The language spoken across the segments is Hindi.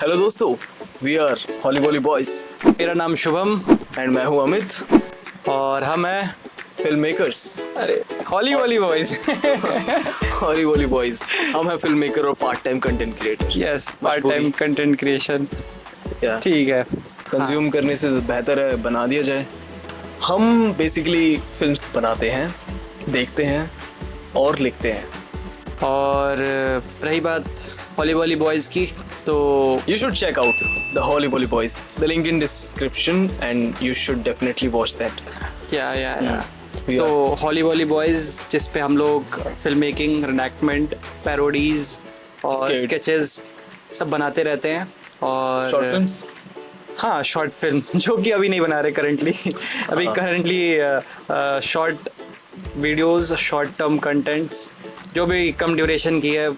हेलो दोस्तों, we are holly wally boys. मेरा नाम शुभम एंड मैं हूं अमित। और हम हैं फिल्म मेकर्स। अरे हॉली वॉली बॉयज। हॉली वॉली बॉयज, हम हैं फिल्म मेकर और part time content creator. Yes, part time content creation. ठीक है, कंज्यूम करने से बेहतर है बना दिया जाए। हम बेसिकली फिल्म्स बनाते हैं, देखते हैं और लिखते हैं। और रही बात हॉली वॉली बॉयज की, तो You should check out the Holly Bolly Boys. The link in description, and you should definitely watch that. या Yeah. तो हॉली वॉली बॉयज जिस पे हम लोग फिल्म मेकिंग, रिनैक्टमेंट, पैरोडीज और Skits. स्केचेस सब बनाते रहते हैं। और Short films. हाँ, शॉर्ट फिल्म जो कि अभी नहीं बना रहे करंटली। अभी currently short videos, short term contents जो भी कम ड्यूरेशन की है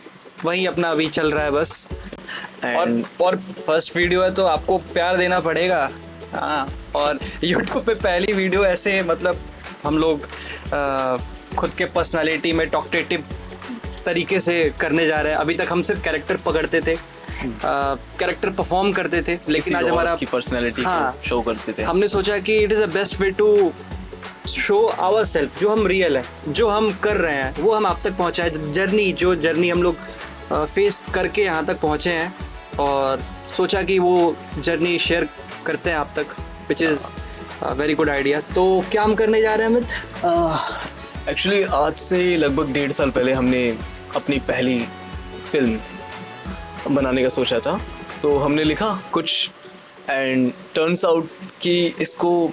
वही अपना अभी चल रहा है बस। और फर्स्ट वीडियो है तो आपको प्यार देना पड़ेगा। हाँ, और YouTube पे पहली वीडियो ऐसे मतलब हम लोग खुद के पर्सनालिटी में टॉकटेटिव तरीके से करने जा रहे हैं। अभी तक हम सिर्फ कैरेक्टर पकड़ते थे, कैरेक्टर परफॉर्म करते थे, लेकिन आज हमारा की पर्सनालिटी शो करते थे। हमने सोचा कि it is the best way to show ourself, जो हम रियल है, जो हम कर रहे हैं वो हम आप तक पहुँचाए। जर्नी हम लोग फेस करके यहाँ तक पहुँचे हैं और सोचा कि वो जर्नी शेयर करते हैं आप तक, which is very good idea. तो क्या हम करने जा रहे हैं अमित? एक्चुअली आज से लगभग 1.5 साल पहले हमने अपनी पहली फिल्म बनाने का सोचा था। तो हमने लिखा कुछ एंड टर्न्स आउट कि इसको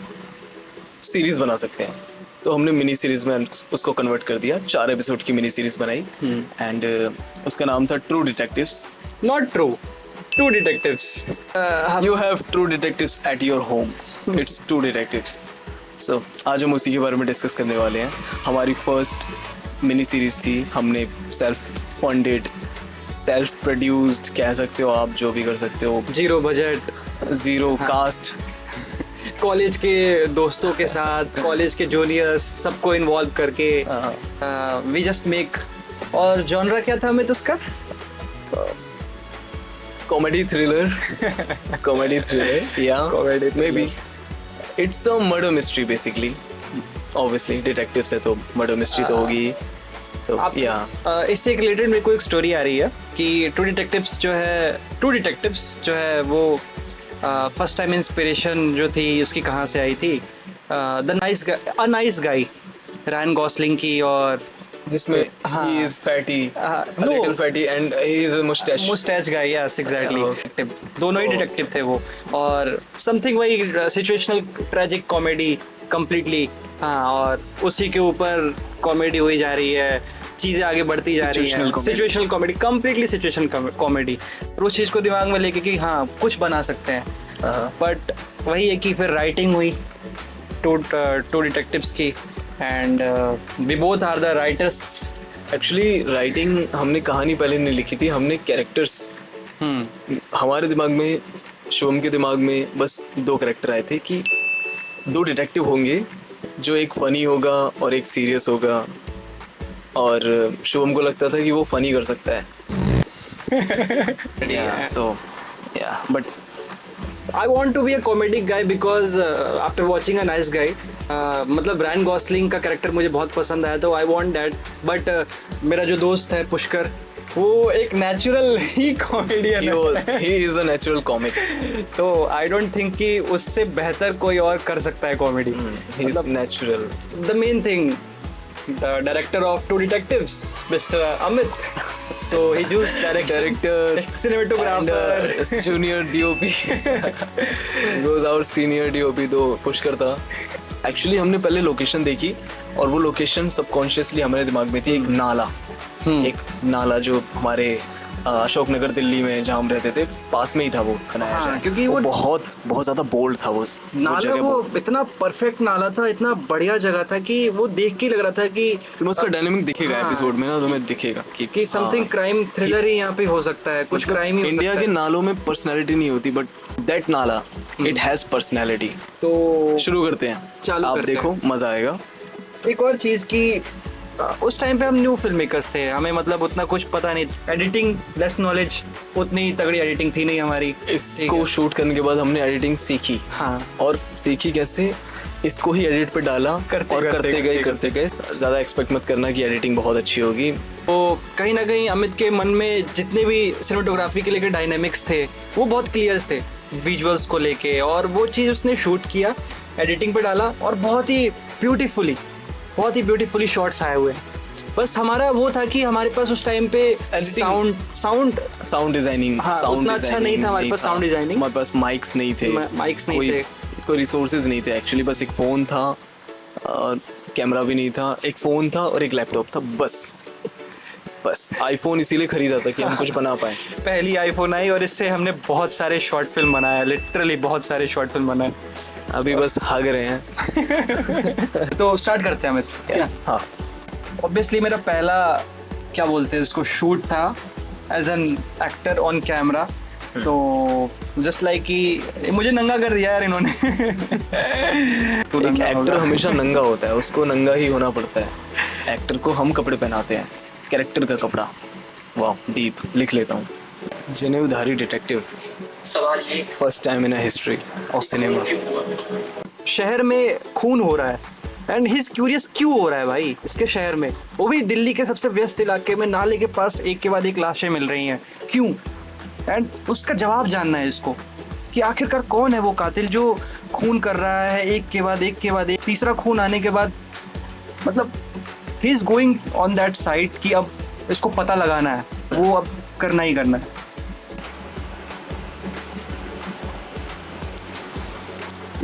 सीरीज़ बना सकते हैं। तो हमने मिनी सीरीज़ में उसको कन्वर्ट कर दिया, 4 एपिसोड की मिनी सीरीज़ बनाई एंड उसका नाम था true detectives. Not true, two detectives. You have true detectives at your home, it's true detectives. So आज हम उसी के बारे में डिस्कस करने वाले हैं। हमारी फर्स्ट मिनी सीरीज़ थी, हमने सेल्फ फंडेड, सेल्फ प्रोड्यूस्ड कह सकते हो आप, जो भी कर सकते हो। Zero budget, zero cost, college के दोस्तों के साथ, कॉलेज के जूनियर्स सबको इन्वॉल्व करके वी जस्ट मेक। और जॉनरा क्या था अमित उसका? Comedy thriller. कॉमेडी थ्रिलर या Comedy may be it's a murder mystery basically. Obviously detectives है तो मर्डर मिस्ट्री तो होगी। तो या इससे एक रिलेटेड मेरे को एक स्टोरी आ रही है कि टू डिटेक्टिव्स जो है वो फर्स्ट टाइम इंस्पिरेशन जो थी उसकी कहाँ से आई थी? The nice guy Ryan Gosling की, और जिसमें he is fatty, a little fatty and he is a mustache guy, yes exactly। दोनों ही डिटेक्टिव थे वो, और समथिंग वही सिचुएशनल ट्रेजिक कॉमेडी कंप्लीटली। हाँ, और उसी के ऊपर कॉमेडी हुई जा रही है, चीज़ें आगे बढ़ती जा रही हैं। Situational comedy, completely situational comedy, उस चीज़ को दिमाग में लेके कि हाँ कुछ बना सकते हैं। बट वही है कि फिर राइटिंग हुई टू डिटेक्टिव्स की, and we both are the writers. Actually writing हमने कहानी पहले नहीं लिखी थी, हमने कैरेक्टर्स। हमारे दिमाग में, शुभम के दिमाग में बस 2 कैरेक्टर आए थे कि 2 डिटेक्टिव होंगे, जो एक फ़नी होगा और एक सीरियस होगा। और शुभम को लगता था कि वो फ़नी कर सकता है। But I want to be a comedic guy because after watching A Nice Guy, मतलब रायन गॉसलिंग का कैरेक्टर मुझे बहुत पसंद आया, तो I want that। बट मेरा जो दोस्त है पुष्कर, वो एक नेचुरल ही कॉमेडियन है। He is a natural comic। तो I don't think कि उससे बेहतर कोई और कर सकता है comedy. He is natural। The main thing, the director of Two Detectives, Mr. Amit. So he just director, cinematographer, junior DOP, goes our senior DOP तो पुष्कर था। एक्चुअली हमने पहले लोकेशन देखी और वो लोकेशन सबकॉन्शियसली हमारे दिमाग में थी। एक नाला जो हमारे अशोक नगर दिल्ली में जहाँ हम रहते थे पास में ही था वो बनाया जाए, क्योंकि वो बहुत ज़्यादा बोल्ड था वो नाला। वो इतना परफेक्ट नाला था, इतना बढ़िया जगह था कि वो देख के लग रहा था कि तुम्हें उसका डायनामिक दिखेगा एपिसोड में ना, तुम्हें दिखेगा कि समथिंग क्राइम थ्रिलर ही यहाँ पे हो सकता है, कुछ क्राइम ही। इंडिया के नालों में पर्सनैलिटी नहीं होती, बट दैट नाला इट हैज़ पर्सनैलिटी। तो शुरू करते हैं, आप देखो मज़ा आएगा। एक और चीज़ की उस टाइम पे हम न्यू फिल्म मेकर्स थे, हमें मतलब उतना कुछ पता नहीं, एडिटिंग लेस नॉलेज, उतनी तगड़ी एडिटिंग थी नहीं हमारी। इसको शूट करने के बाद हमने एडिटिंग सीखी। हाँ, और सीखी कैसे, इसको ही एडिट पे डाला करते गए। ज़्यादा एक्सपेक्ट मत करना कि एडिटिंग बहुत अच्छी होगी। तो कहीं ना कहीं अमित के मन में जितने भी सिनेमेटोग्राफी के लेके डायनेमिक्स थे वो बहुत क्लियर्स थे विजुअल्स को लेके, और वो चीज़ उसने शूट किया, एडिटिंग पे डाला और बहुत ही ब्यूटीफुली शॉट्स आए हुए हैं। बस हमारा वो था कि हमारे पास उस टाइम पे साउंड डिजाइनिंग, हाँ, उतना अच्छा नहीं था हमारे पास साउंड डिजाइनिंग, हमारे पास माइक्स नहीं थे, कोई रिसोर्सेज नहीं थे एक्चुअली। बस एक फ़ोन था, कैमरा भी नहीं था, एक फ़ोन था और एक लैपटॉप था, बस आईफोन इसीलिए खरीदा था कि हम कुछ बना पाए। पहली आईफोन आई और इससे हमने बहुत सारे शॉर्ट फिल्म बनाए, लिटरली बहुत सारे शॉर्ट फिल्म बनाए। अभी बस हग रहे हैं। तो स्टार्ट करते हैं अमित, क्या? हाँ, ऑब्वियसली मेरा पहला क्या बोलते हैं इसको शूट था as an actor on camera. तो जस्ट लाइक कि मुझे नंगा कर दिया यार इन्होंने। तो एक एक्टर हमेशा नंगा होता है, उसको नंगा ही होना पड़ता है। एक्टर को हम कपड़े पहनाते हैं, कैरेक्टर का कपड़ा। वाह, डीप लिख लेता हूँ। जनेऊधारी डिटेक्टिव, सवाल ये, first time in history of cinema. शहर में खून हो रहा है एंड ही इज क्यूरियस क्यों हो रहा है भाई इसके शहर में, वो भी दिल्ली के सबसे व्यस्त इलाके में, नाले के पास एक के बाद एक लाशें मिल रही हैं, क्यों? एंड उसका जवाब जानना है इसको कि आखिरकार कौन है वो कातिल जो खून कर रहा है एक के बाद एक, तीसरा खून आने के बाद, मतलब he is going on that side कि अब इसको पता लगाना है, वो अब करना ही करना है।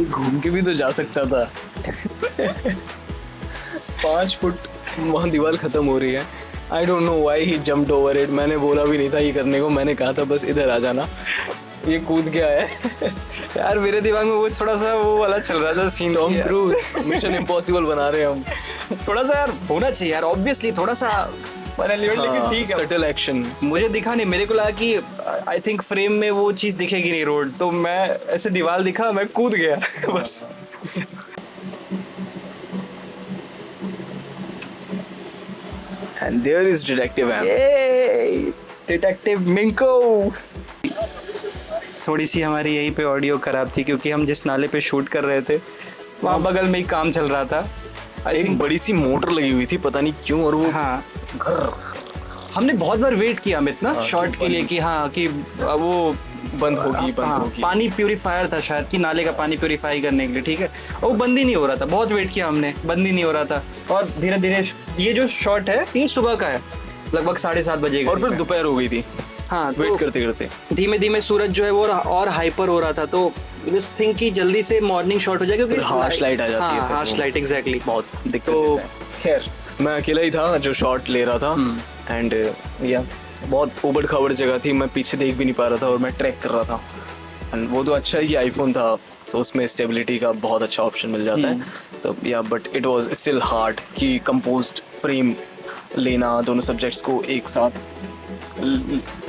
घूम के भी तो जा सकता था। 5 फुट वहाँ दीवार खत्म हो रही है। I don't know why he jumped over it. मैंने बोला भी नहीं था ये करने को, मैंने कहा था बस इधर आ जाना, ये कूद के आया। यार मेरे दिमाग में वो थोड़ा सा वो वाला चल रहा था scene, Tom Cruise Mission Impossible बना रहे हैं हम। थोड़ा सा यार होना चाहिए यार, ऑब्वियसली थोड़ा सा फन एलिमेंट, लेकिन ठीक है, सटल एक्शन। मुझे दिखा नहीं, मेरे को लगा कि आई थिंक फ्रेम में वो चीज दिखेगी नहीं रोड, तो मैं ऐसे दीवार दिखा, मैं कूद गया बस। And there is Detective M. Detective मिंको। थोड़ी सी हमारी यहीं पे ऑडियो खराब थी क्योंकि हम जिस नाले पे शूट कर रहे थे वहाँ बगल में ही काम चल रहा था। एक बड़ी सी मोटर लगी हुई थी, पता नहीं क्यों, और वो हाँ, हमने बहुत बार वेट किया अमित ना शॉट के लिए कि हाँ कि वो बंद होगी। पानी प्यूरिफायर था शायद कि नाले का पानी प्यूरिफाई करने के लिए, ठीक है, वो बंद ही नहीं हो रहा था, बहुत वेट किया हमने, बंद ही नहीं हो रहा था। और धीरे धीरे ये जो शॉट है ये सुबह का है, लगभग 7:30 बजे, और फिर दोपहर हो गई थी। हाँ, वेट करते करते धीमे धीमे सूरज जो है वो और हाइपर हो रहा था, तो जस्ट थिंक कि जल्दी से मॉर्निंग शॉट हो जाए क्योंकि हार्श लाइट आ जाती है। हाँ, हार्श लाइट, एग्जैक्टली, बहुत दिक्कत तो देता है। खैर मैं अकेला ही था जो शॉट ले रहा था, एंड या बहुत उबड़ खाबड़ जगह थी, मैं पीछे देख भी नहीं पा रहा था और मैं ट्रैक कर रहा था। एंड वो तो अच्छा है कि आईफोन था तो उसमें स्टेबिलिटी का बहुत अच्छा ऑप्शन मिल जाता है, तो या but it was still hard कि कंपोज्ड फ्रेम लेना, दोनों सब्जेक्ट्स को एक साथ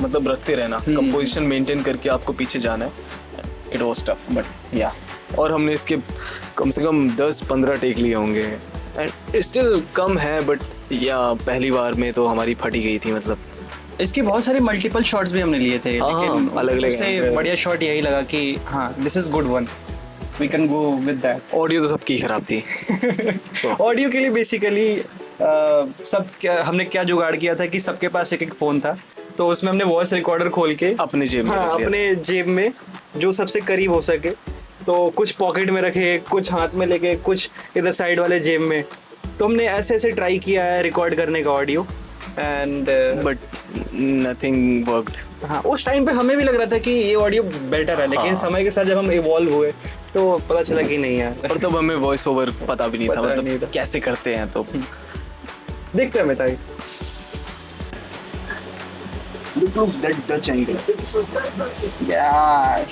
मतलब रखते रहना, कंपोजिशन मेंटेन करके आपको पीछे जाना है। इट वाज टफ बट या, और हमने इसके कम से कम 10-15 टेक लिए होंगे, एंड स्टिल कम है बट या पहली बार में तो हमारी फटी गई थी। मतलब इसके बहुत सारे मल्टीपल शॉट्स भी हमने लिए थे, लेकिन अलग-अलग सबसे बढ़िया शॉट यही लगा कि हाँ this is good one, we can go with that. Audio तो सबकी खराब थी। ऑडियो के लिए बेसिकली हमने क्या जुगाड़ किया था कि सबके पास एक फ़ोन था, तो उसमें हमने वॉइस रिकॉर्डर खोल के अपने जेब में, अपने जेब में जो सबसे करीब हो सके, तो कुछ पॉकेट में रखे, कुछ हाथ में लेके, कुछ इधर साइड वाले जेब में, तो हमने ऐसे ऐसे ट्राई किया है रिकॉर्ड करने का audio, and but nothing worked. हाँ, उस टाइम पे हमें भी लग रहा था कि ये ऑडियो बेटर है, लेकिन समय के साथ जब हम इवॉल्व हुए तो पता चला कि नहीं है, और तब हमें वॉइस ओवर पता भी नहीं था, मतलब कैसे करते हैं। तो देखते हैं मिताई, look that Dutch angle, yeah,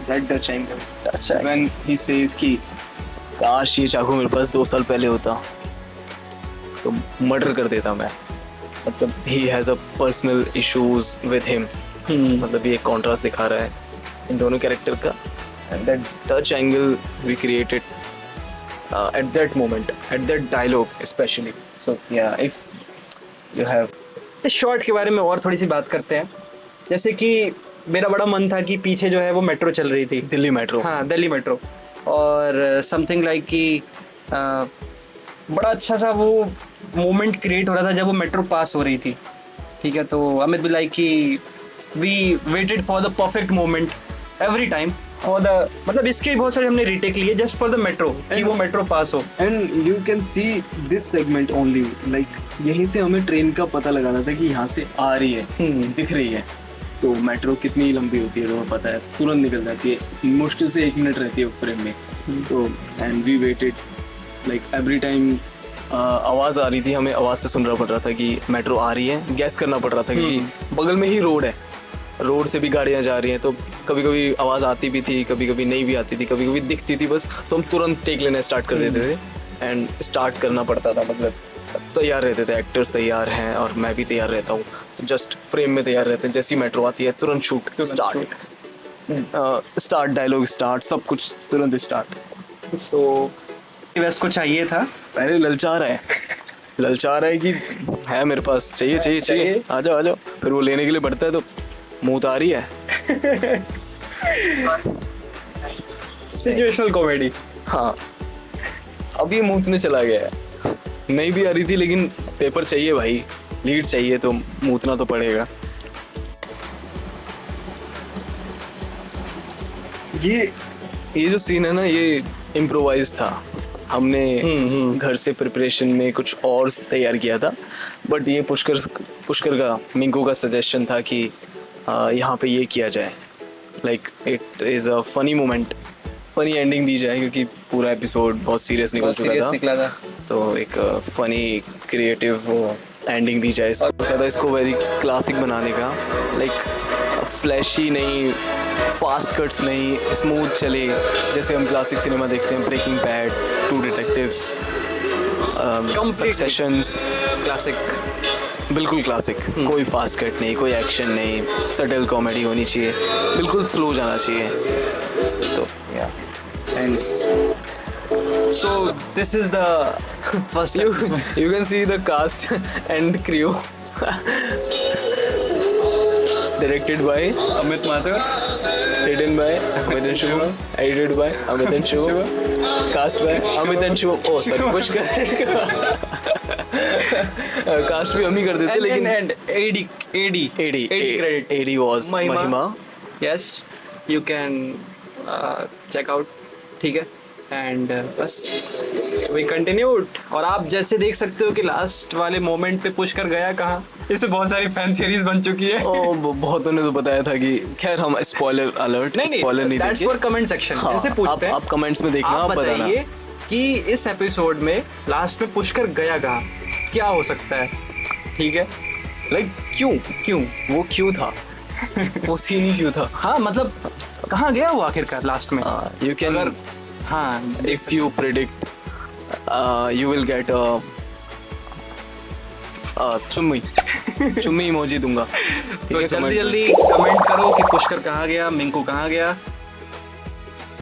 that Dutch angle, अच्छा, when he says कि काश ये चाकू मेरे पास 2 साल पहले होता तो मर्डर कर देता मैं। मतलब he has a personal issues with him, मतलब ये कॉन्ट्रास्ट दिखा रहा है इन दोनों कैरेक्टर का, and that Dutch angle we created at that moment, at that dialogue especially. सो या इफ यू हैव इस शॉर्ट के बारे में और थोड़ी सी बात करते हैं। जैसे कि मेरा बड़ा मन था कि पीछे जो है वो मेट्रो चल रही थी, दिल्ली मेट्रो। हाँ दिल्ली मेट्रो, और समथिंग लाइक कि बड़ा अच्छा सा वो मोमेंट क्रिएट हो रहा था जब वो मेट्रो पास हो रही थी, ठीक है। तो अमित भी लाइक कि we waited for the perfect moment every time for the, मतलब इसके बहुत सारे हमने रीटेक लिए जस्ट फॉर द मेट्रो कि वो मेट्रो पास हो। And you can see this segment only, like यहीं से हमें ट्रेन का पता लगाना था कि यहाँ से आ रही है, दिख रही है। तो मेट्रो कितनी लंबी होती है तुम्हें पता है, तुरंत निकल जाती है, मुश्किल से 1 मिनट रहती है फ्रेम में। तो and we waited like every time. आवाज़ आ रही थी, हमें आवाज़ से सुनना पड़ रहा था कि मेट्रो आ रही है, गैस करना पड़ रहा था क्योंकि बगल में ही रोड है, रोड से भी गाड़ियाँ जा रही हैं। तो कभी कभी आवाज़ आती भी थी, कभी कभी नहीं भी आती थी, कभी कभी दिखती थी बस, तो हम तुरंत टेक लेना स्टार्ट कर देते थे एंड स्टार्ट करना पड़ता था। मतलब तैयार रहते थे, एक्टर्स तैयार हैं और मैं भी तैयार रहता हूँ, तो जस्ट फ्रेम में तैयार रहते हैं। जैसी मेट्रो आती है तुरंत शूट, स्टार्ट डायलॉग स्टार्ट, सब कुछ तुरंत स्टार्ट। सो वैस को चाहिए था, पहले ललचा रहा है कि है मेरे पास, चाहिए आ जाओ। फिर वो लेने के लिए बढ़ता है तो मुँह तो आ रही है। Situational comedy. हाँ, अब ये मूतने चला गया है। नहीं भी आ रही थी लेकिन पेपर चाहिए भाई, लीड चाहिए तो मूतना तो पड़ेगा। ये जो सीन है ना, ये इम्प्रोवाइज था। हमने घर से प्रिपरेशन में कुछ और तैयार किया था, बट ये पुष्कर का, मिंकू का सजेशन था कि यहाँ पे ये किया जाए, like it is a funny moment, funny ending दी जाए क्योंकि पूरा एपिसोड बहुत सीरियस निकला था। तो एक फनी क्रिएटिव एंडिंग दी जाए इसको वेरी क्लासिक बनाने का, लाइक फ्लैशी नहीं, फास्ट कट्स नहीं, स्मूथ चले जैसे हम क्लासिक सिनेमा देखते हैं, Breaking Bad, two detectives, successions, classic, बिल्कुल क्लासिक। कोई फास्ट कट नहीं, कोई एक्शन नहीं, सटल कॉमेडी होनी चाहिए, बिल्कुल स्लो जाना चाहिए। तो and so this is the first episode. you can see the cast and crew. Directed by Amit Mathur, written by Amit and Shubham, edited by Amit and Shubham, cast by Amit and Shubham. Oh sorry, कुछ कास्ट भी हम ही कर देते, लेकिन and AD was Mahima. Yes, you can check out, ठीक है। एंड बस वी कंटिन्यूड, और आप जैसे देख सकते हो कि लास्ट वाले मोमेंट पे पुश कर गया कहाँ, इसमें बहुत सारी फैन थियरीज बन चुकी है। बहुतों ने तो बताया था कि खैर हम स्पॉइलर अलर्ट, स्पॉइलर नहीं दैट्स फॉर कमेंट सेक्शन। इनसे पूछते हैं, आप कमेंट्स में देखना, आप बताइए कि इस एपिसोड में लास्ट में पुश कर गया कहाँ, क्या हो सकता है, ठीक है। लाइक क्यों था वो सीन ही क्यों था, हाँ मतलब कहाँ गया वो आखिरकार लास्ट में। यू कैन, हाँ if you predict you will get a चुम्मी इमोजी दूंगा। तो जल्दी कमेंट करो कि पुष्कर कहाँ गया, मिंकू कहाँ गया,